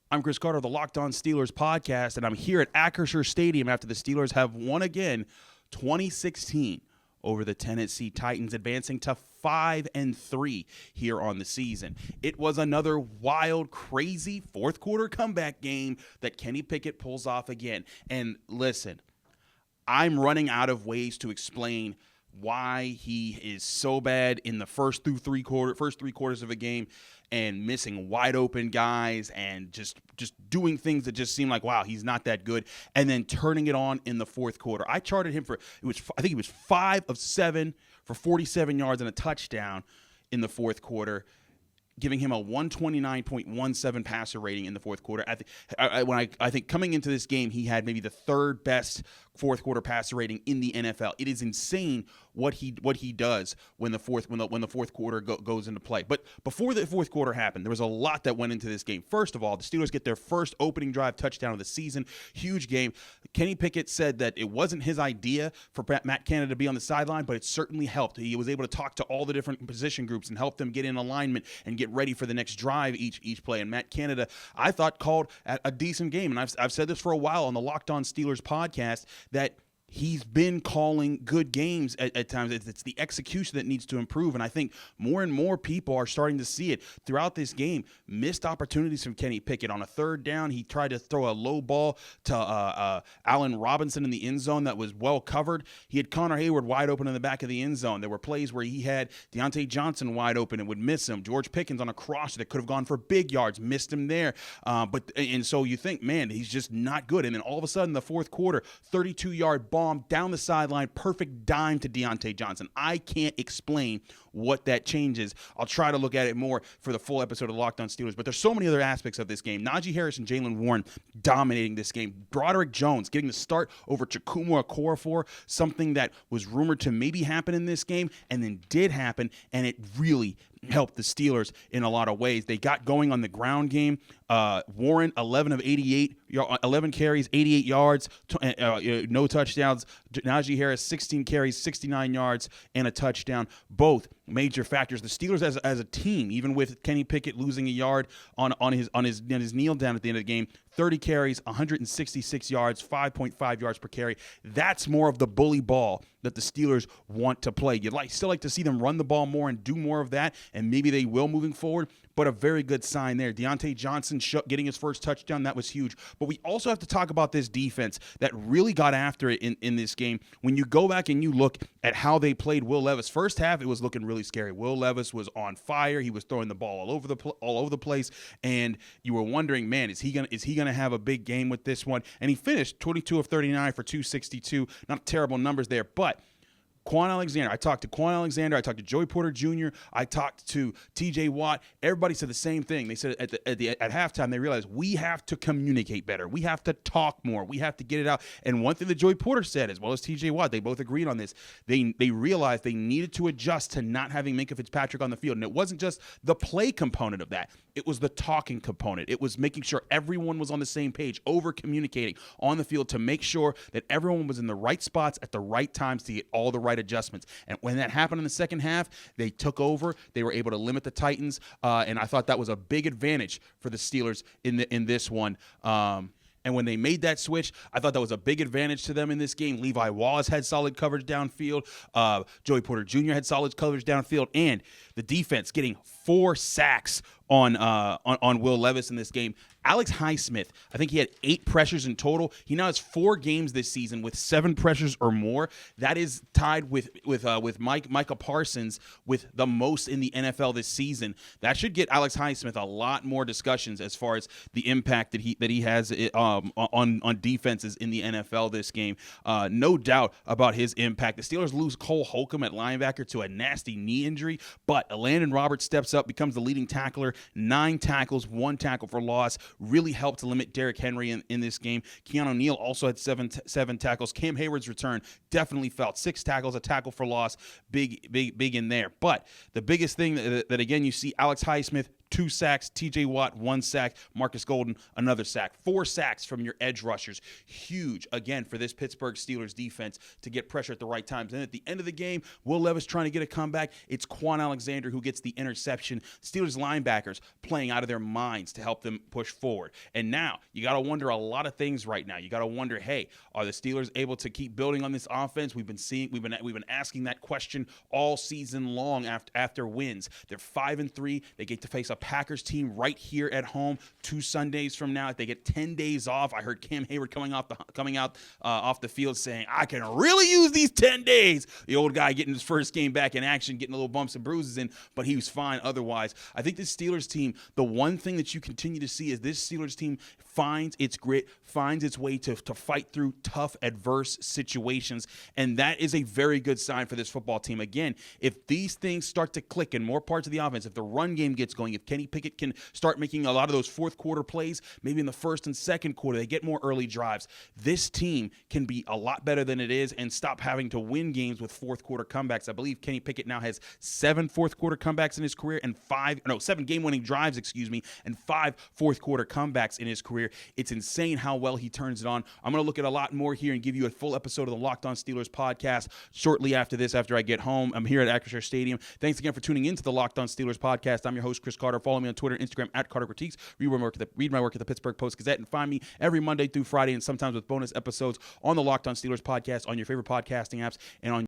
I'm Chris Carter of the Locked On Steelers podcast, and I'm here at Acrisure Stadium after the Steelers have won again 2016 over the Tennessee Titans, advancing to 5-3 here on the season. It was another wild, crazy fourth quarter comeback game that Kenny Pickett pulls off again. And listen, I'm running out of ways to explain why he is so bad in the first three quarters of a game and missing wide open guys and just doing things that just seem like, wow, he's not that good, and then turning it on in the fourth quarter. I charted him I think he was 5 of 7 for 47 yards and a touchdown in the fourth quarter, giving him a 129.17 passer rating in the fourth quarter. I think coming into this game, he had maybe the third best fourth quarter passer rating in the NFL. It is insane what he does when the fourth quarter goes into play. But before the fourth quarter happened, there was a lot that went into this game. First of all, the Steelers get their first opening drive touchdown of the season. Huge game. Kenny Pickett said that it wasn't his idea for Matt Canada to be on the sideline, but it certainly helped. He was able to talk to all the different position groups and help them get in alignment and get ready for the next drive each play. And Matt Canada, I thought, called a decent game. And I've said this for a while on the Locked On Steelers podcast, that he's been calling good games at times. It's the execution that needs to improve, and I think more and more people are starting to see it throughout this game. Missed opportunities from Kenny Pickett. On a third down, he tried to throw a low ball to Allen Robinson in the end zone that was well covered. He had Connor Hayward wide open in the back of the end zone. There were plays where he had Diontae Johnson wide open and would miss him. George Pickens on a crosser that could have gone for big yards, missed him there. And so you think, man, he's just not good. And then all of a sudden, the fourth quarter, 32-yard bomb down the sideline, perfect dime to Diontae Johnson. I can't explain what that changes. I'll try to look at it more for the full episode of Locked On Steelers, but there's so many other aspects of this game. Najee Harris and Jaylen Warren dominating this game. Broderick Jones getting the start over Chukwuma Okorafor, something that was rumored to maybe happen in this game and then did happen, and it really helped the Steelers in a lot of ways. They got going on the ground game. Warren, 11 of 88, 11 carries, 88 yards, no touchdowns. Najee Harris, 16 carries, 69 yards, and a touchdown. Both major factors. The Steelers as a team, even with Kenny Pickett losing a yard on his kneel down at the end of the game, 30 carries, 166 yards, 5.5 yards per carry. That's more of the bully ball that the Steelers want to play. You'd still like to see them run the ball more and do more of that, and maybe they will moving forward, but a very good sign there. Diontae Johnson getting his first touchdown, that was huge. But we also have to talk about this defense that really got after it in this game. When you go back and you look at how they played Will Levis, first half, it was looking really scary. Will Levis was on fire. He was throwing the ball all over the place, and you were wondering, man, is he gonna have a big game with this one? And he finished 22 of 39 for 262. Not terrible numbers there, but Quan Alexander. I talked to Quan Alexander. I talked to Joey Porter Jr. I talked to TJ Watt. Everybody said the same thing. They said at halftime, they realized we have to communicate better. We have to talk more. We have to get it out. And one thing that Joey Porter said, as well as TJ Watt, they both agreed on this. They realized they needed to adjust to not having Minkah Fitzpatrick on the field. And it wasn't just the play component of that. It was the talking component. It was making sure everyone was on the same page, over-communicating on the field to make sure that everyone was in the right spots at the right times to get all the right adjustments. And when that happened in the second half, they took over. They were able to limit the Titans, and I thought that was a big advantage for the Steelers in this one. And when they made that switch, I thought that was a big advantage to them in this game. Levi Wallace had solid coverage downfield. Joey Porter Jr. had solid coverage downfield. And the defense getting 4 sacks on Will Levis in this game. Alex Highsmith, I think he had 8 pressures in total. He now has 4 games this season with 7 pressures or more. That is tied with Micah Parsons with the most in the NFL this season. That should get Alex Highsmith a lot more discussions as far as the impact that he has on defenses in the NFL this game. No doubt about his impact. The Steelers lose Cole Holcomb at linebacker to a nasty knee injury, but Landon Roberts steps up, becomes the leading tackler. 9 tackles, 1 tackle for loss. Really helped to limit Derrick Henry in this game. Keanu Neal also had 7 tackles. Cam Hayward's return definitely felt. 6 tackles, a tackle for loss. Big in there. But the biggest thing that again, you see Alex Highsmith, 2 sacks. TJ Watt, 1 sack. Marcus Golden, another sack. 4 sacks from your edge rushers. Huge, again, for this Pittsburgh Steelers defense to get pressure at the right times. And at the end of the game, Will Levis trying to get a comeback. It's Quan Alexander who gets the interception. Steelers linebackers playing out of their minds to help them push forward. And now you got to wonder a lot of things right now. You got to wonder, hey, are the Steelers able to keep building on this offense? We've been asking that question all season long after wins. They're 5-3. They get to face a Packers team right here at home 2 Sundays from now. They get 10 days off. I heard Cam Hayward coming out off the field saying, I can really use these 10 days. The old guy getting his first game back in action, getting a little bumps and bruises in, but he was fine otherwise. I think this Steelers team, the one thing that you continue to see is this Steelers team finds its grit, finds its way to fight through tough, adverse situations, and that is a very good sign for this football team. Again, if these things start to click in more parts of the offense, if the run game gets going, if Kenny Pickett can start making a lot of those fourth quarter plays, maybe in the first and second quarter, they get more early drives, this team can be a lot better than it is and stop having to win games with fourth quarter comebacks. I believe Kenny Pickett now has 7 fourth quarter comebacks in his career and 7 game-winning drives, and 5 fourth quarter comebacks in his career. It's insane how well he turns it on. I'm going to look at a lot more here and give you a full episode of the Locked On Steelers podcast shortly after this, after I get home. I'm here at Acrisure Stadium. Thanks again for tuning into the Locked On Steelers podcast. I'm your host, Chris Carter. Follow me on Twitter and Instagram at Carter Critiques. Read my work at the Pittsburgh Post-Gazette, and find me every Monday through Friday and sometimes with bonus episodes on the Locked On Steelers podcast on your favorite podcasting apps and on